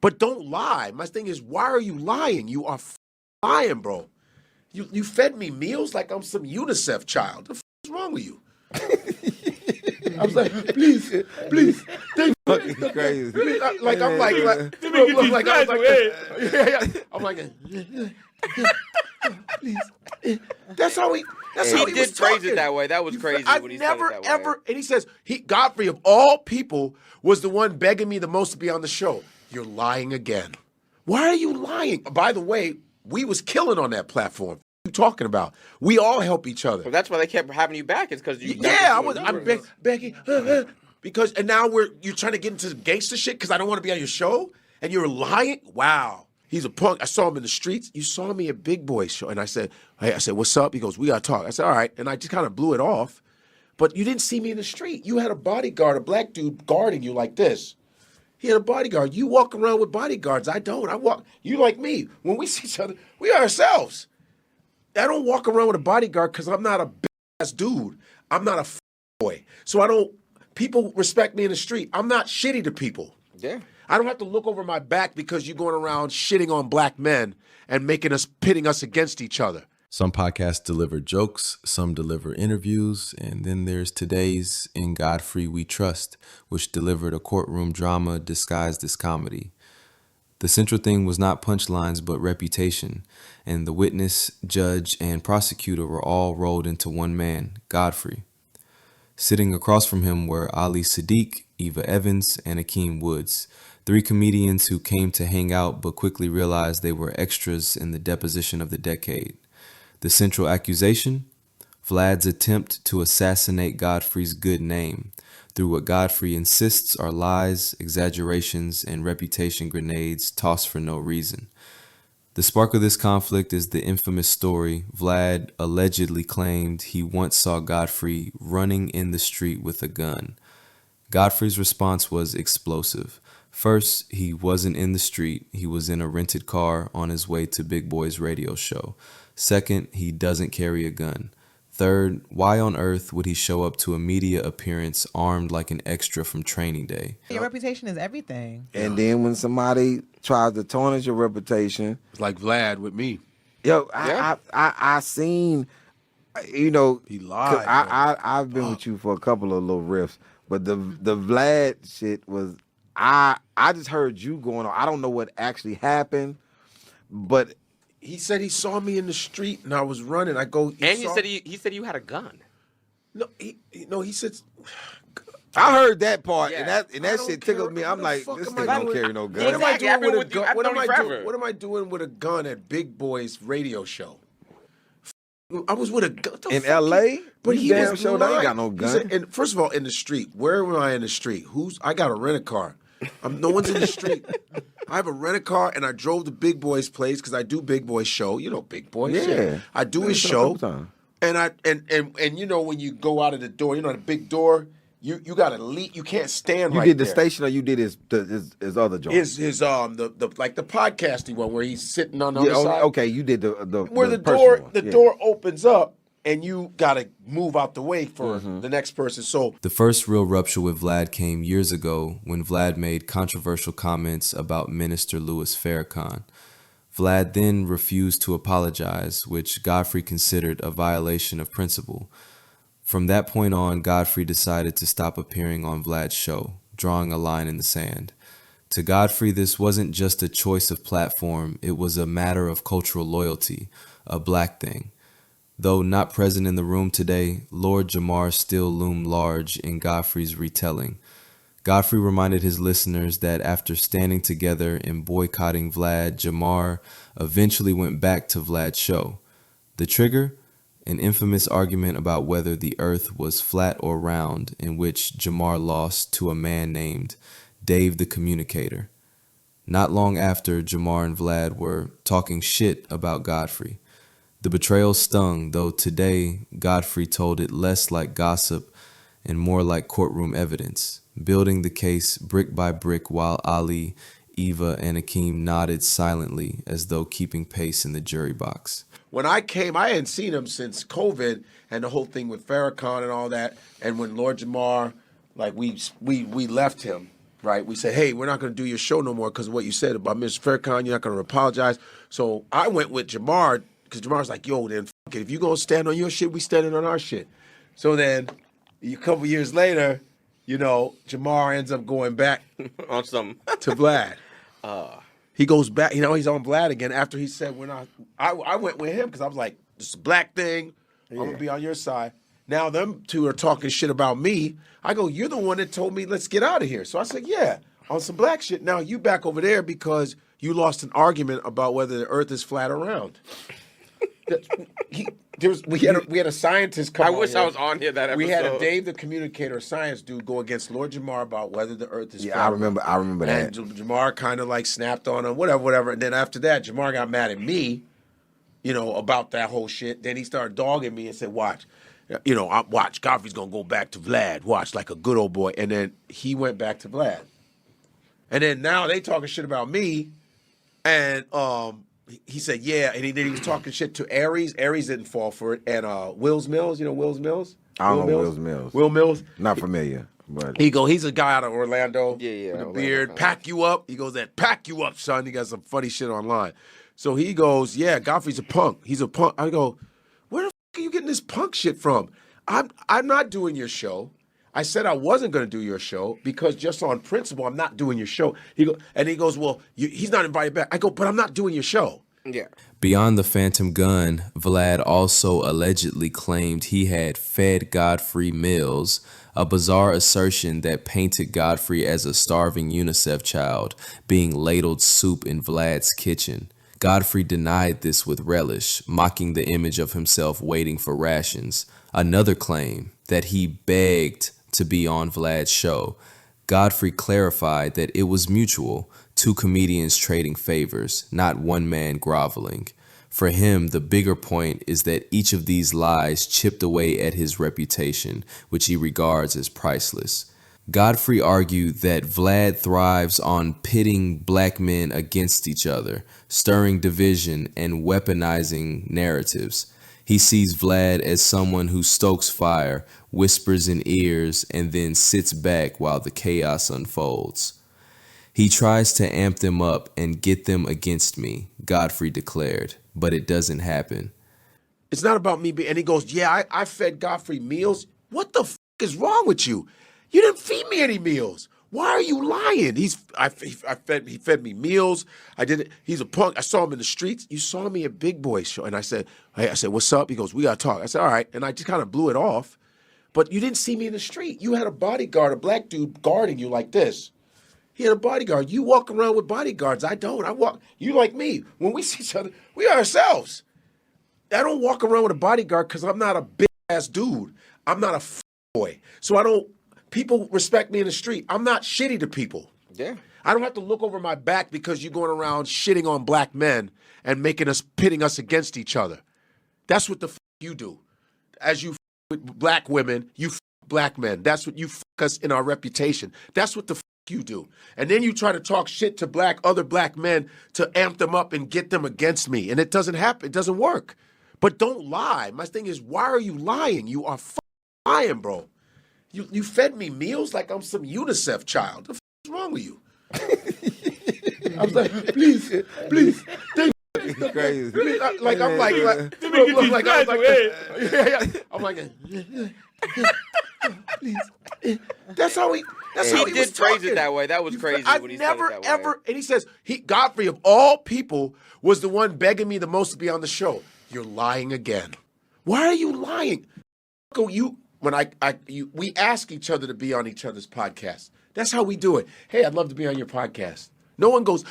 But don't lie. My thing is, why are you lying? You are lying, bro. You fed me meals like I'm some UNICEF child. The is wrong with you? I was like, please, thank you. Crazy. Please. I'm like, please. That's how he did phrase it that way. That was crazy. I've when he never said it that way. ever, and he says, Godfrey of all people was the one begging me the most to be on the show. You're lying again. Why are you lying? By the way, we was killing on that platform. What are you talking about? We all help each other. Well, that's why they kept having you back. It's because you. Yeah, I'm begging. Because, and now you're trying to get into gangster shit because I don't want to be on your show? And you're lying? Wow. He's a punk. I saw him in the streets. You saw me at Big Boy's show. And I said, what's up? He goes, we got to talk. I said, all right. And I just kind of blew it off. But you didn't see me in the street. You had a bodyguard, a black dude guarding you like this. He had a bodyguard. You walk around with bodyguards. I don't. You like me. When we see each other, we are ourselves. I don't walk around with a bodyguard because I'm not a big-ass dude. I'm not a boy. So people respect me in the street. I'm not shitty to people. Yeah. I don't have to look over my back because you're going around shitting on black men and pitting us against each other. Some podcasts deliver jokes, some deliver interviews, and then there's today's In Godfrey We Trust, which delivered a courtroom drama disguised as comedy. The central thing was not punchlines, but reputation, and the witness, judge, and prosecutor were all rolled into one man, Godfrey. Sitting across from him were Ali Siddiq, Eva Evans, and Akeem Woods, 3 comedians who came to hang out but quickly realized they were extras in the deposition of the decade. The central accusation? Vlad's attempt to assassinate Godfrey's good name through what Godfrey insists are lies, exaggerations, and reputation grenades tossed for no reason. The spark of this conflict is the infamous story Vlad allegedly claimed he once saw Godfrey running in the street with a gun. Godfrey's response was explosive. First, he wasn't in the street. He was in a rented car on his way to Big Boy's radio show. Second, he doesn't carry a gun. Third, why on earth would he show up to a media appearance armed like an extra from training day? Your reputation is everything. And then when somebody tries to tarnish your reputation, It's like Vlad with me. yo, Yeah. I seen, you know, He lied. I've been with you for a couple of little riffs, but the Vlad shit was, I just heard you going on. I don't know what actually happened, but He said he saw me in the street and I was running. I go, And he said you had a gun. No, he said. I heard that part, Yeah. and that I don't shit care. tickled me. I'm What like, the fuck this am nigga I don't doing? carry no gun. What am I Exactly. I've doing been with a with you. gun? I've What known am you I doing? forever. What am I doing with a gun at Big Boy's radio show? I was with a gun What the In fuck L.A.? But You he damn was sure they ain't lying. got no He gun. said- and first of all, in the street, where am I in the street? I got a rent-a-car. No one's in the street. I have a rent-a-car, and I drove to Big Boy's place because I do Big Boy's show. You know Big Boy. Yeah. Shit. I do his Yeah, show. a couple times. And you know when you go out of the door, you know the big door, you gotta leave. You can't stand You right did the there. station, or you did his other joint? His the like the podcasting one where he's sitting on the other side. okay, you did the Where the personal door one. Yeah. door opens up and you gotta move out the way for the next person. So The first real rupture with Vlad came years ago when Vlad made controversial comments about Minister Louis Farrakhan. Vlad then refused to apologize, which Godfrey considered a violation of principle. From that point on, Godfrey decided to stop appearing on Vlad's show, drawing a line in the sand. To Godfrey, this wasn't just a choice of platform, it was a matter of cultural loyalty, a black thing. Though not present in the room today, Lord Jamar still loomed large in Godfrey's retelling. Godfrey reminded his listeners that after standing together and boycotting Vlad, Jamar eventually went back to Vlad's show. The trigger? An infamous argument about whether the earth was flat or round, in which Jamar lost to a man named Dave the Communicator. Not long after, Jamar and Vlad were talking shit about Godfrey. The betrayal stung, though today Godfrey told it less like gossip and more like courtroom evidence, building the case brick by brick while Ali, Eva, and Akeem nodded silently as though keeping pace in the jury box. when I came, I hadn't seen him since COVID and the whole thing with Farrakhan and all that. And when Lord Jamar, like we left him, right? We said, hey, we're not going to do your show no more because of what you said about Mr. Farrakhan. You're not going to apologize. So I went with Jamar because Jamar's like, yo, then fuck it. If you're going to stand on your shit, we standing on our shit. So then a couple years later, Jamar ends up going back on something to Vlad. He goes back, he's on Vlad again after he said we're not. I went with him because I was like, this is a black thing. I'm going to be on your side. Now them two are talking shit about me. I go, you're the one that told me let's get out of here. So I said, yeah, on some black shit. Now you back over there because you lost an argument about whether the earth is flat or round. We had a scientist come. I wish I was on here that episode. We had a Dave the Communicator science dude go against Lord Jamar about whether the earth is flat. I remember that. And Jamar kind of like snapped on him, whatever. And then after that, Jamar got mad at me, about that whole shit. Then he started dogging me and said, watch. Watch, Godfrey's going to go back to Vlad. Watch, like a good old boy. And then he went back to Vlad. And then now they talking shit about me. And he said, yeah. And then he was talking shit to Aries. Aries didn't fall for it. And Wills Mills, Wills Mills? I don't know Wills Mills. Will Mills? Not familiar. But he's a guy out of Orlando. Yeah. With a beard. Pack you up. He goes, pack you up, son. He got some funny shit online. So he goes, yeah, Godfrey's a punk. He's a punk. I go, where the fuck are you getting this punk shit from? I'm not doing your show. I said I wasn't going to do your show because just on principle, I'm not doing your show. He goes, well, he's not invited back. I go, but I'm not doing your show. Yeah. Beyond the phantom gun, Vlad also allegedly claimed he had fed Godfrey meals, a bizarre assertion that painted Godfrey as a starving UNICEF child being ladled soup in Vlad's kitchen. Godfrey denied this with relish, mocking the image of himself waiting for rations. Another claim that he begged to be on Vlad's show. Godfrey clarified that it was mutual, two comedians trading favors, not one man groveling. For him, the bigger point is that each of these lies chipped away at his reputation, which he regards as priceless. Godfrey argued that Vlad thrives on pitting black men against each other, stirring division and weaponizing narratives. He sees Vlad as someone who stokes fire, whispers in ears, and then sits back while the chaos unfolds. He tries to amp them up and get them against me, Godfrey declared, but it doesn't happen. It's not about me being, and he goes, yeah, I fed Godfrey meals. What the fuck is wrong with you? You didn't feed me any meals. Why are you lying? He fed me meals. I did it. He's a punk. I saw him in the streets. You saw me at Big Boy show. And I said, what's up? He goes, we got to talk. I said, all right. And I just kind of blew it off. But you didn't see me in the street. You had a bodyguard, a black dude guarding you like this. He had a bodyguard. You walk around with bodyguards. I don't. You like me. When we see each other, we are ourselves. I don't walk around with a bodyguard because I'm not a big ass dude. I'm not a boy. So people respect me in the street. I'm not shitty to people. Yeah. I don't have to look over my back because you're going around shitting on black men and pitting us against each other. That's what the you do. As you with black women, you black men. That's what you us in our reputation. That's what the you do. And then you try to talk shit to other black men to amp them up and get them against me. And it doesn't happen. It doesn't work. But don't lie. My thing is, why are you lying? You are lying, bro. You fed me meals like I'm some UNICEF child. The is wrong with you? I was like, please, thank you. Crazy. Please. I'm like, I'm like, please. That's how he did was phrase talking. it that way. That was crazy. I've when he never said it that way. ever, and he says, Godfrey of all people was the one begging me the most to be on the show. You're lying again. Why are you lying? We ask each other to be on each other's podcasts. That's how we do it. Hey, I'd love to be on your podcast. No one goes,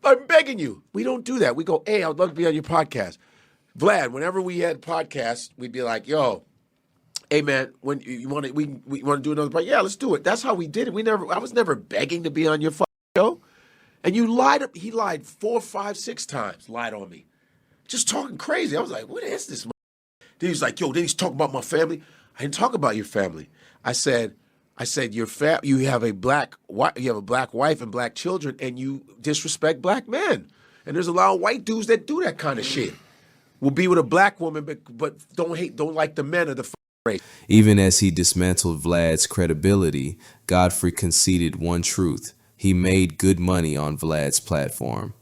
I'm begging you. We don't do that. We go, hey, I'd love to be on your podcast. Vlad, whenever we had podcasts, we'd be like, yo, hey man, when you want to, we want to do another podcast? Yeah, let's do it. That's how we did it. I was never begging to be on your show. And you lied. He lied 4, 5, 6 times. Lied on me, just talking crazy. I was like, what is this? Then he was like, yo. Then he's talking about my family. I didn't talk about your family. I said you have a black wife and black children, and you disrespect black men. And there's a lot of white dudes that do that kind of shit. Will be with a black woman, but don't like the men of the Even as he dismantled Vlad's credibility, Godfrey conceded one truth. He made good money on Vlad's platform.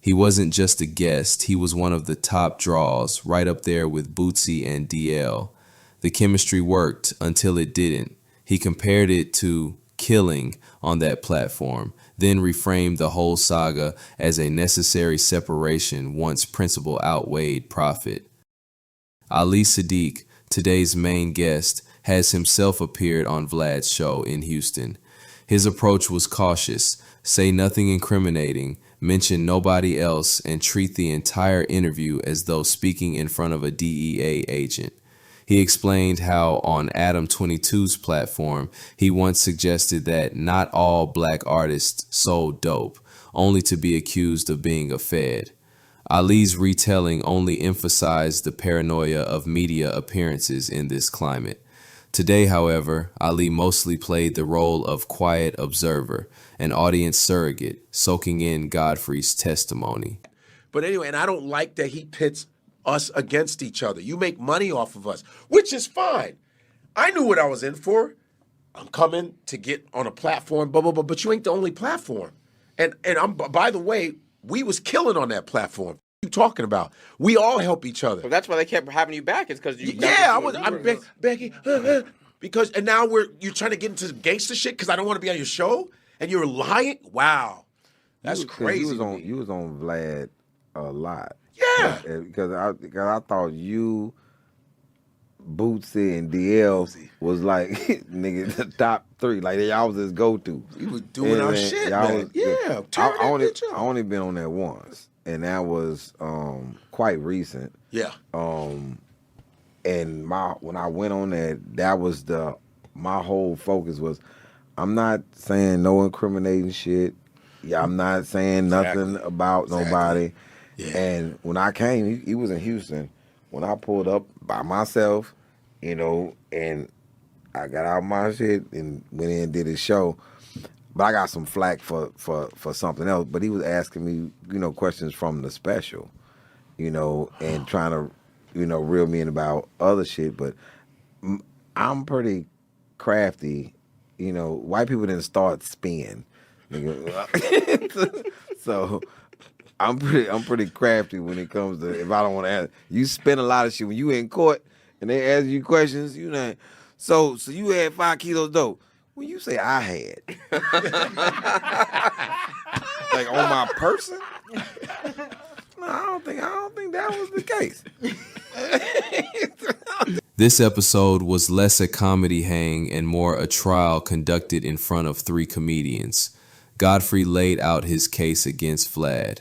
He wasn't just a guest, he was one of the top draws, right up there with Bootsy and DL. The chemistry worked until it didn't. He compared it to killing on that platform, then reframed the whole saga as a necessary separation once principle outweighed profit. Ali Siddiq, today's main guest, has himself appeared on Vlad's show in Houston. His approach was cautious, say nothing incriminating, mention nobody else, and treat the entire interview as though speaking in front of a DEA agent. He explained how on Adam 22's platform, he once suggested that not all black artists sold dope, only to be accused of being a fed. Ali's retelling only emphasized the paranoia of media appearances in this climate. Today, however, Ali mostly played the role of quiet observer, an audience surrogate, soaking in Godfrey's testimony. But anyway, and I don't like that he pits us against each other. You make money off of us, which is fine. I knew what I was in for. I'm coming to get on a platform, blah, blah, blah, but you ain't the only platform. And I'm, by the way, we was killing on that platform. What are you talking about? We all help each other. So that's why they kept having you back. It's because you. Yeah, I'm begging because, and now you're trying to get into gangster shit because I don't want to be on your show, and you're lying. Wow, that's crazy. You was on Vlad a lot. Yeah, because I thought you, Bootsy, and DL was like nigga the top three. Like y'all was his go-to. We was doing our shit, man. Yeah, I only been on that once, and that was quite recent. Yeah. And when I went on that was my whole focus was, I'm not saying no incriminating shit. Yeah, I'm not saying nothing about nobody. Yeah. And when I came, he was in Houston. When I pulled up by myself, and I got out my shit and went in and did his show. But I got some flack for something else. But he was asking me, questions from the special, and trying to, reel me in about other shit. But I'm pretty crafty. White people didn't start spin. So I'm pretty crafty when it comes to, if I don't want to ask. You spend a lot of shit when you in court and they ask you questions, so you had 5 kilos dope. When you say I had, like on my person, no, I don't think that was the case. This episode was less a comedy hang and more a trial conducted in front of 3 comedians. Godfrey laid out his case against Vlad.